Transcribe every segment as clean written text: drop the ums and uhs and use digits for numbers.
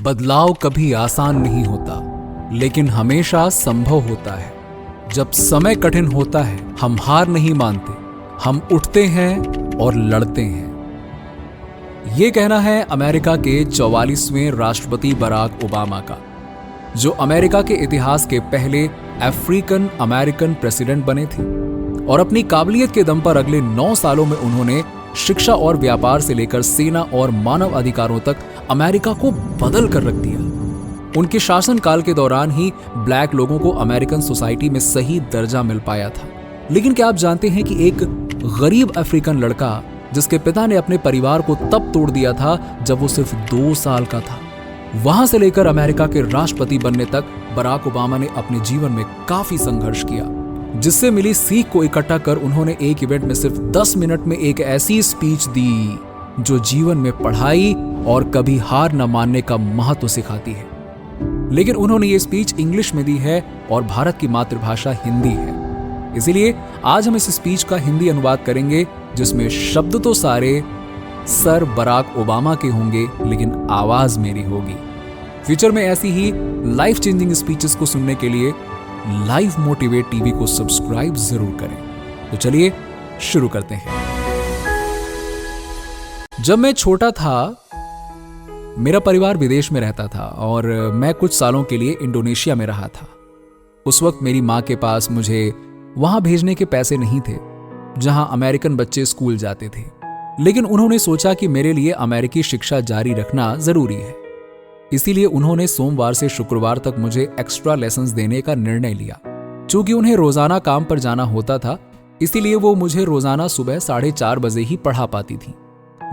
बदलाव कभी आसान नहीं होता, लेकिन हमेशा संभव होता है। जब समय कठिन होता है, हम हार नहीं मानते, हम उठते हैं और लड़ते हैं। ये कहना है अमेरिका के 44वें राष्ट्रपति बराक ओबामा का, जो अमेरिका के इतिहास के पहले अफ्रीकन अमेरिकन प्रेसिडेंट बने थे और अपनी काबिलियत के दम पर अगले 9 सालों में उन्होंने शिक्षा और व्यापार से लेकर सेना और मानव अधिकारों तक अमेरिका को बदल कर रख दिया। उनके शासनकाल के दौरान ही ब्लैक लोगों को अमेरिकन सोसाइटी में सही दर्जा मिल पाया था। लेकिन क्या आप जानते हैं कि एक गरीब अफ्रीकन लड़का, जिसके पिता ने अपने परिवार को तब तोड़ दिया था जब वो सिर्फ 2 साल का था, वहां से लेकर अमेरिका के राष्ट्रपति बनने तक बराक ओबामा ने अपने जीवन में काफी संघर्ष किया। जिससे मिली सीख को इकट्ठा कर उन्होंने एक इवेंट में सिर्फ 10 मिनट में एक ऐसी स्पीच दी जो जीवन में पढ़ाई और कभी हार न मानने का महत्व सिखाती है। लेकिन उन्होंने ये स्पीच इंग्लिश में दी है और भारत की मातृभाषा हिंदी है। इसीलिए आज हम इस स्पीच का हिंदी अनुवाद करेंगे, जिसमें शब्द तो सारे सर बराक ओबामा के होंगे, लेकिन आवाज मेरी होगी। फ्यूचर में ऐसी ही लाइफ चेंजिंग स्पीचेस को सुनने के लिए लाइव मोटिवेट टीवी को सब्सक्राइब जरूर करें। तो चलिए शुरू करते हैं। जब मैं छोटा था, मेरा परिवार विदेश में रहता था और मैं कुछ सालों के लिए इंडोनेशिया में रहा था। उस वक्त मेरी मां के पास मुझे वहां भेजने के पैसे नहीं थे, जहां अमेरिकन बच्चे स्कूल जाते थे। लेकिन उन्होंने सोचा कि मेरे लिए अमेरिकी शिक्षा जारी रखना जरूरी है। इसीलिए उन्होंने सोमवार से शुक्रवार तक मुझे एक्स्ट्रा लेसन्स देने का निर्णय लिया। चूंकि उन्हें रोजाना काम पर जाना होता था, इसीलिए वो मुझे रोजाना सुबह 4:30 बजे ही पढ़ा पाती थी।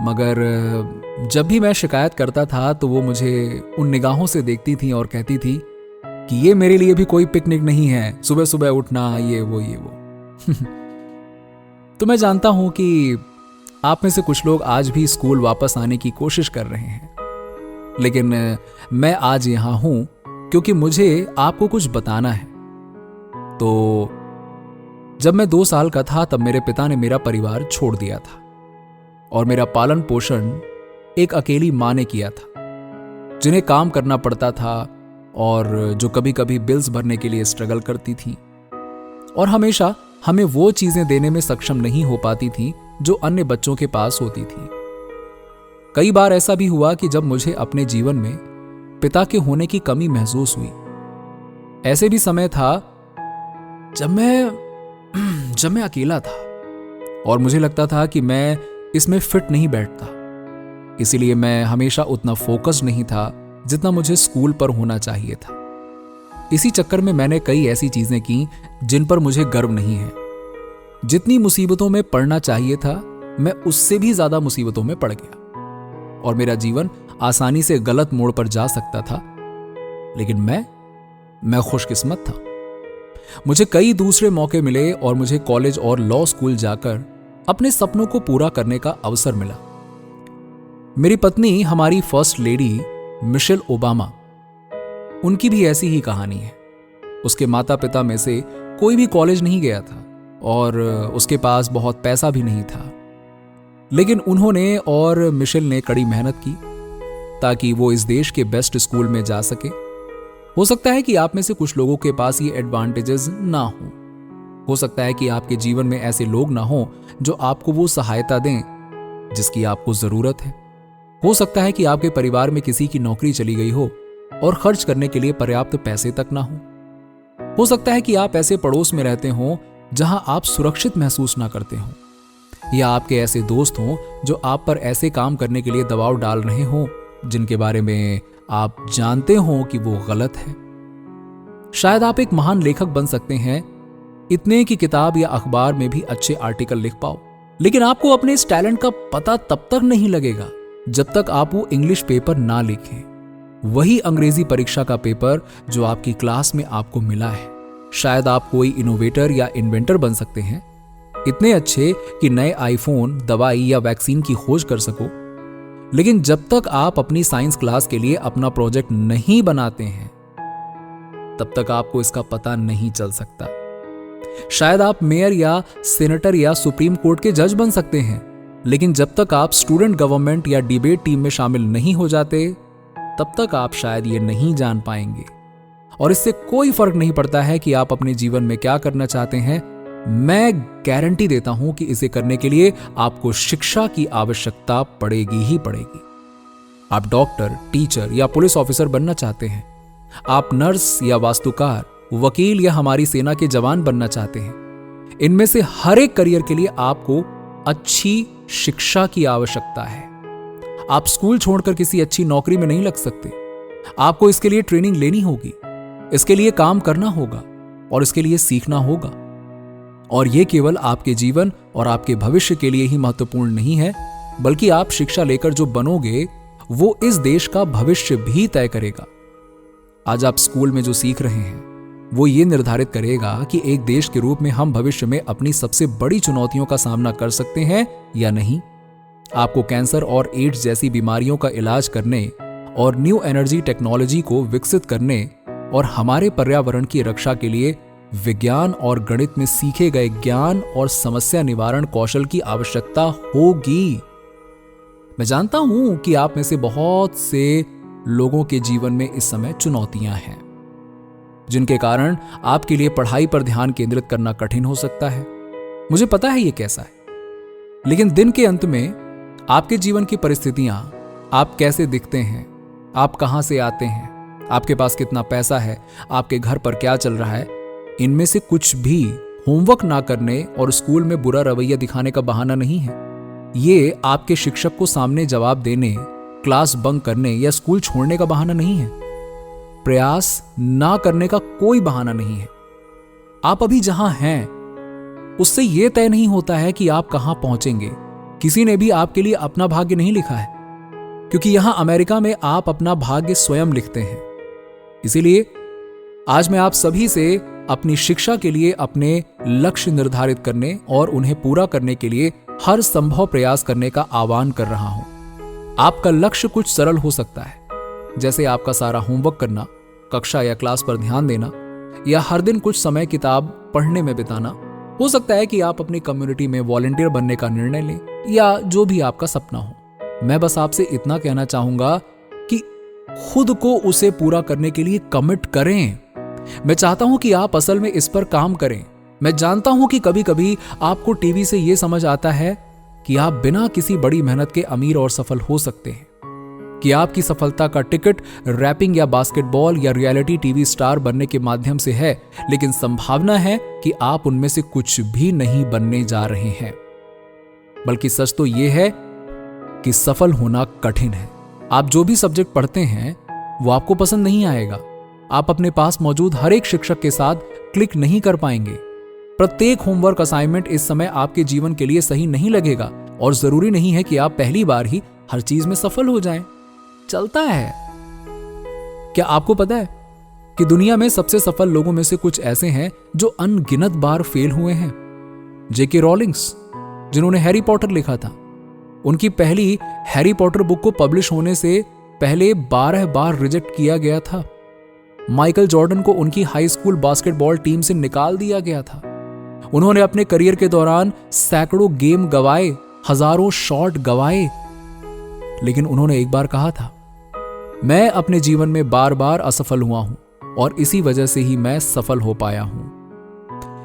मगर जब भी मैं शिकायत करता था तो वो मुझे उन निगाहों से देखती थी और कहती थी कि ये मेरे लिए भी कोई पिकनिक नहीं है, सुबह सुबह उठना, ये वो तो मैं जानता हूं कि आप में से कुछ लोग आज भी स्कूल वापस आने की कोशिश कर रहे हैं, लेकिन मैं आज यहां हूं क्योंकि मुझे आपको कुछ बताना है। तो जब मैं 2 साल का था, तब मेरे पिता ने मेरा परिवार छोड़ दिया था और मेरा पालन पोषण एक अकेली मां ने किया था, जिन्हें काम करना पड़ता था और जो कभी कभी बिल्स भरने के लिए स्ट्रगल करती थी और हमेशा हमें वो चीजें देने में सक्षम नहीं हो पाती थी जो अन्य बच्चों के पास होती थी। कई बार ऐसा भी हुआ कि जब मुझे अपने जीवन में पिता के होने की कमी महसूस हुई। ऐसे भी समय था जब मैं अकेला था और मुझे लगता था कि मैं इसमें फिट नहीं बैठता। इसीलिए मैं हमेशा उतना फोकस नहीं था जितना मुझे स्कूल पर होना चाहिए था। इसी चक्कर में मैंने कई ऐसी चीजें की जिन पर मुझे गर्व नहीं है। जितनी मुसीबतों में पड़ना चाहिए था, मैं उससे भी ज्यादा मुसीबतों में पड़ गया और मेरा जीवन आसानी से गलत मोड़ पर जा सकता था। लेकिन मैं खुशकिस्मत था। मुझे कई दूसरे मौके मिले और मुझे कॉलेज और लॉ स्कूल जाकर अपने सपनों को पूरा करने का अवसर मिला। मेरी पत्नी, हमारी फर्स्ट लेडी मिशेल ओबामा, उनकी भी ऐसी ही कहानी है। उसके माता पिता में से कोई भी कॉलेज नहीं गया था और उसके पास बहुत पैसा भी नहीं था। लेकिन उन्होंने और मिशेल ने कड़ी मेहनत की ताकि वो इस देश के बेस्ट स्कूल में जा सके। हो सकता है कि आप में से कुछ लोगों के पास ये एडवांटेजेस ना हो सकता है कि आपके जीवन में ऐसे लोग ना हो जो आपको वो सहायता दें जिसकी आपको जरूरत है। हो सकता है कि आपके परिवार में किसी की नौकरी चली गई हो और खर्च करने के लिए पर्याप्त पैसे तक ना हो सकता है कि आप ऐसे पड़ोस में रहते हो जहां आप सुरक्षित महसूस ना करते हो, या आपके ऐसे दोस्त हों जो आप पर ऐसे काम करने के लिए दबाव डाल रहे हों जिनके बारे में आप जानते हो कि वो गलत है। शायद आप एक महान लेखक बन सकते हैं, इतने की किताब या अखबार में भी अच्छे आर्टिकल लिख पाओ, लेकिन आपको अपने इस टैलेंट का पता तब तक नहीं लगेगा जब तक आप वो इंग्लिश पेपर ना लिखें, वही अंग्रेजी परीक्षा का पेपर जो आपकी क्लास में आपको मिला है। शायद आप कोई इनोवेटर या इन्वेंटर बन सकते हैं, इतने अच्छे कि नए आईफोन, दवाई या वैक्सीन की खोज कर सको। लेकिन जब तक आप अपनी साइंस क्लास के लिए अपना प्रोजेक्ट नहीं बनाते हैं, तब तक आपको इसका पता नहीं चल सकता। शायद आप मेयर या सेनेटर या सुप्रीम कोर्ट के जज बन सकते हैं, लेकिन जब तक आप स्टूडेंट गवर्नमेंट या डिबेट टीम में शामिल नहीं हो जाते, तब तक आप शायद ये नहीं जान पाएंगे। और इससे कोई फर्क नहीं पड़ता है कि आप अपने जीवन में क्या करना चाहते हैं। मैं गारंटी देता हूं कि इसे करने के लिए आपको शिक्षा की आवश्यकता पड़ेगी ही पड़ेगी। आप डॉक्टर, टीचर या पुलिस ऑफिसर बनना चाहते हैं, आप नर्स या वास्तुकार, वकील या हमारी सेना के जवान बनना चाहते हैं, इनमें से हर एक करियर के लिए आपको अच्छी शिक्षा की आवश्यकता है। आप स्कूल छोड़कर किसी अच्छी नौकरी में नहीं लग सकते। आपको इसके लिए ट्रेनिंग लेनी होगी, इसके लिए काम करना होगा और इसके लिए सीखना होगा। और यह केवल आपके जीवन और आपके भविष्य के लिए ही महत्वपूर्ण नहीं है, बल्कि आप शिक्षा लेकर जो बनोगे वो इस देश का भविष्य भी तय करेगा। आज आप स्कूल में जो सीख रहे हैं वो ये निर्धारित करेगा कि एक देश के रूप में हम भविष्य में अपनी सबसे बड़ी चुनौतियों का सामना कर सकते हैं या नहीं। आपको कैंसर और एड्स जैसी बीमारियों का इलाज करने और न्यू एनर्जी टेक्नोलॉजी को विकसित करने और हमारे पर्यावरण की रक्षा के लिए विज्ञान और गणित में सीखे गए ज्ञान और समस्या निवारण कौशल की आवश्यकता होगी। मैं जानता हूं कि आप में से बहुत से लोगों के जीवन में इस समय चुनौतियां हैं, जिनके कारण आपके लिए पढ़ाई पर ध्यान केंद्रित करना कठिन हो सकता है। मुझे पता है ये कैसा है, लेकिन दिन के अंत में आपके जीवन की परिस्थितियां, आप कैसे दिखते हैं, आप कहां से आते हैं, आपके पास कितना पैसा है, आपके घर पर क्या चल रहा है, इनमें से कुछ भी होमवर्क ना करने और स्कूल में बुरा रवैया दिखाने का बहाना नहीं है। ये आपके शिक्षक को सामने जवाब देने, क्लास बंक करने या स्कूल छोड़ने का बहाना नहीं है। प्रयास ना करने का कोई बहाना नहीं है। आप अभी जहां हैं उससे यह तय नहीं होता है कि आप कहां पहुंचेंगे। किसी ने भी आपके लिए अपना भाग्य नहीं लिखा है, क्योंकि यहां अमेरिका में आप अपना भाग्य स्वयं लिखते हैं। इसीलिए आज मैं आप सभी से अपनी शिक्षा के लिए अपने लक्ष्य निर्धारित करने और उन्हें पूरा करने के लिए हर संभव प्रयास करने का आह्वान कर रहा हूं। आपका लक्ष्य कुछ सरल हो सकता है, जैसे आपका सारा होमवर्क करना, कक्षा या क्लास पर ध्यान देना या हर दिन कुछ समय किताब पढ़ने में बिताना। हो सकता है कि आप अपनी कम्युनिटी में वॉलंटियर बनने का निर्णय लें या जो भी आपका सपना हो। मैं बस आपसे इतना कहना चाहूंगा कि खुद को उसे पूरा करने के लिए कमिट करें। मैं चाहता हूं कि आप असल में इस पर काम करें। मैं जानता हूं कि कभी कभी आपको टीवी से यह समझ आता है कि आप बिना किसी बड़ी मेहनत के अमीर और सफल हो सकते हैं, कि आपकी सफलता का टिकट रैपिंग या बास्केटबॉल या रियलिटी टीवी स्टार बनने के माध्यम से है, लेकिन संभावना है कि आप उनमें से कुछ भी नहीं बनने जा रहे हैं। बल्कि सच तो यह है कि सफल होना कठिन है। आप जो भी सब्जेक्ट पढ़ते हैं वो आपको पसंद नहीं आएगा। आप अपने पास मौजूद हर एक शिक्षक के साथ क्लिक नहीं कर पाएंगे। प्रत्येक होमवर्क असाइनमेंट इस समय आपके जीवन के लिए सही नहीं लगेगा और जरूरी नहीं है कि आप पहली बार ही हर चीज में सफल हो जाएं। चलता है। क्या आपको पता है कि दुनिया में सबसे सफल लोगों में से कुछ ऐसे हैं जो अनगिनत बार फेल हुए हैं? जेके रॉलिंग्स, जिन्होंने हैरी पॉटर लिखा था, उनकी पहली हैरी पॉटर बुक को पब्लिश होने से पहले 12 बार रिजेक्ट किया गया था। माइकल जॉर्डन को उनकी हाई स्कूल बास्केटबॉल टीम से निकाल दिया गया था। उन्होंने अपने करियर के दौरान सैकड़ों गेम गवाए, हजारों शॉट गवाए, लेकिन उन्होंने एक बार कहा था, मैं अपने जीवन में बार बार असफल हुआ हूं और इसी वजह से ही मैं सफल हो पाया हूं।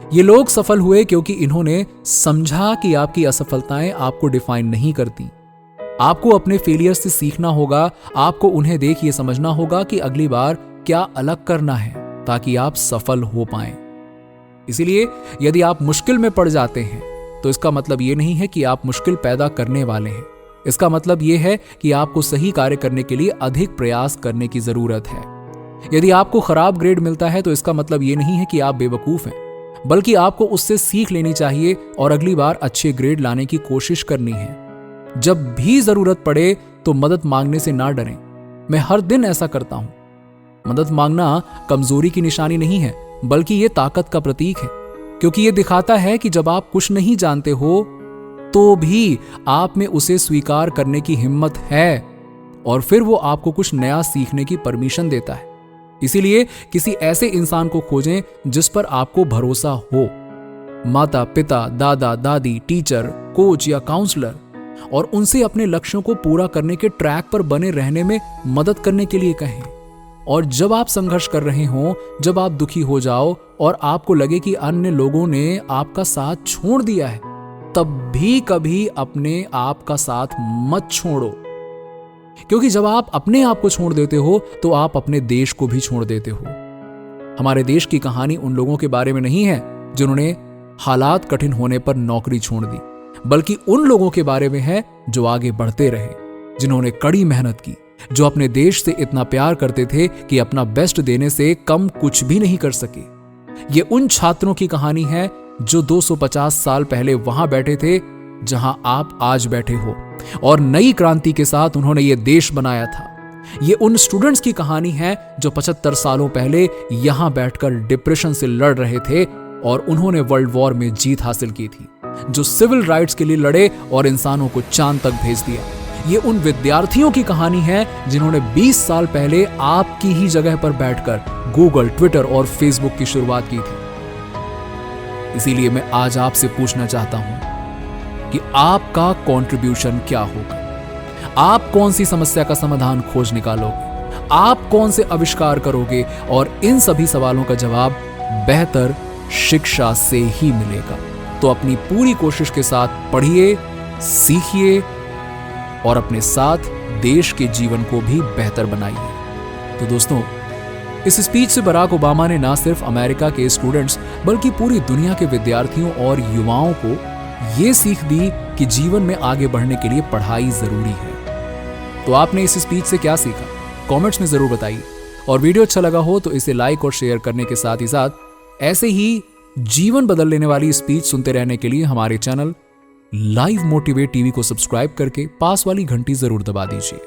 ये लोग सफल हुए क्योंकि इन्होंने समझा कि आपकी असफलताएं आपको डिफाइन नहीं करती। आपको अपने फेलियर से सीखना होगा। आपको उन्हें देख ये समझना होगा कि अगली बार क्या अलग करना है ताकि आप सफल हो पाएं। इसीलिए यदि आप मुश्किल में पड़ जाते हैं तो इसका मतलब यह नहीं है कि आप मुश्किल पैदा करने वाले हैं। इसका मतलब यह है कि आपको सही कार्य करने के लिए अधिक प्रयास करने की जरूरत है। यदि आपको खराब ग्रेड मिलता है तो इसका मतलब यह नहीं है कि आप बेवकूफ हैं, बल्कि आपको उससे सीख लेनी चाहिए और अगली बार अच्छे ग्रेड लाने की कोशिश करनी है। जब भी जरूरत पड़े तो मदद मांगने से ना डरें। मैं हर दिन ऐसा करता हूं। मदद मांगना कमजोरी की निशानी नहीं है, बल्कि यह ताकत का प्रतीक है, क्योंकि यह दिखाता है कि जब आप कुछ नहीं जानते हो तो भी आप में उसे स्वीकार करने की हिम्मत है और फिर वो आपको कुछ नया सीखने की परमिशन देता है। इसीलिए किसी ऐसे इंसान को खोजें जिस पर आपको भरोसा हो। माता पिता, दादा दादी, टीचर, कोच या काउंसलर। और उनसे अपने लक्ष्यों को पूरा करने के ट्रैक पर बने रहने में मदद करने के लिए कहें। और जब आप संघर्ष कर रहे हो, जब आप दुखी हो जाओ और आपको लगे कि अन्य लोगों ने आपका साथ छोड़ दिया है, तब भी कभी अपने आप का साथ मत छोड़ो। क्योंकि जब आप अपने आप को छोड़ देते हो तो आप अपने देश को भी छोड़ देते हो। हमारे देश की कहानी उन लोगों के बारे में नहीं है जिन्होंने हालात कठिन होने पर नौकरी छोड़ दी, बल्कि उन लोगों के बारे में है जो आगे बढ़ते रहे, जिन्होंने कड़ी मेहनत की, जो अपने देश से इतना प्यार करते थे कि अपना बेस्ट देने से कम कुछ भी नहीं कर सके। ये उन छात्रों की कहानी है जो 250 साल पहले वहां बैठे थे जहां आप आज बैठे हो, और नई क्रांति के साथ उन्होंने ये देश बनाया था। ये उन स्टूडेंट्स की कहानी है जो 75 सालों पहले यहां बैठकर डिप्रेशन से लड़ रहे थे और उन्होंने वर्ल्ड वॉर में जीत हासिल की थी, जो सिविल राइट्स के लिए लड़े और इंसानों को चांद तक भेज दिया। ये उन विद्यार्थियों की कहानी है जिन्होंने 20 साल पहले आपकी ही जगह पर बैठकर गूगल, ट्विटर और फेसबुक की शुरुआत की थी। इसीलिए मैं आज आपसे पूछना चाहता हूं कि आपका कंट्रीब्यूशन क्या होगा? आप कौन सी समस्या का समाधान खोज निकालोगे? आप कौन से आविष्कार करोगे? और इन सभी सवालों का जवाब बेहतर शिक्षा से ही मिलेगा। तो अपनी पूरी कोशिश के साथ पढ़िए, सीखिए और अपने साथ देश के जीवन को भी बेहतर बनाइए। तो दोस्तों, इस स्पीच से बराक ओबामा ने ना सिर्फ अमेरिका के स्टूडेंट्स बल्कि पूरी दुनिया के विद्यार्थियों और युवाओं को यह सीख दी कि जीवन में आगे बढ़ने के लिए पढ़ाई जरूरी है। तो आपने इस स्पीच से क्या सीखा? कमेंट्स में जरूर बताइए। और वीडियो अच्छा लगा हो तो इसे लाइक और शेयर करने के साथ ही साथ ऐसे ही जीवन बदल लेने वाली स्पीच सुनते रहने के लिए हमारे चैनल लाइव मोटिवेट टीवी को सब्सक्राइब करके पास वाली घंटी जरूर दबा दीजिए।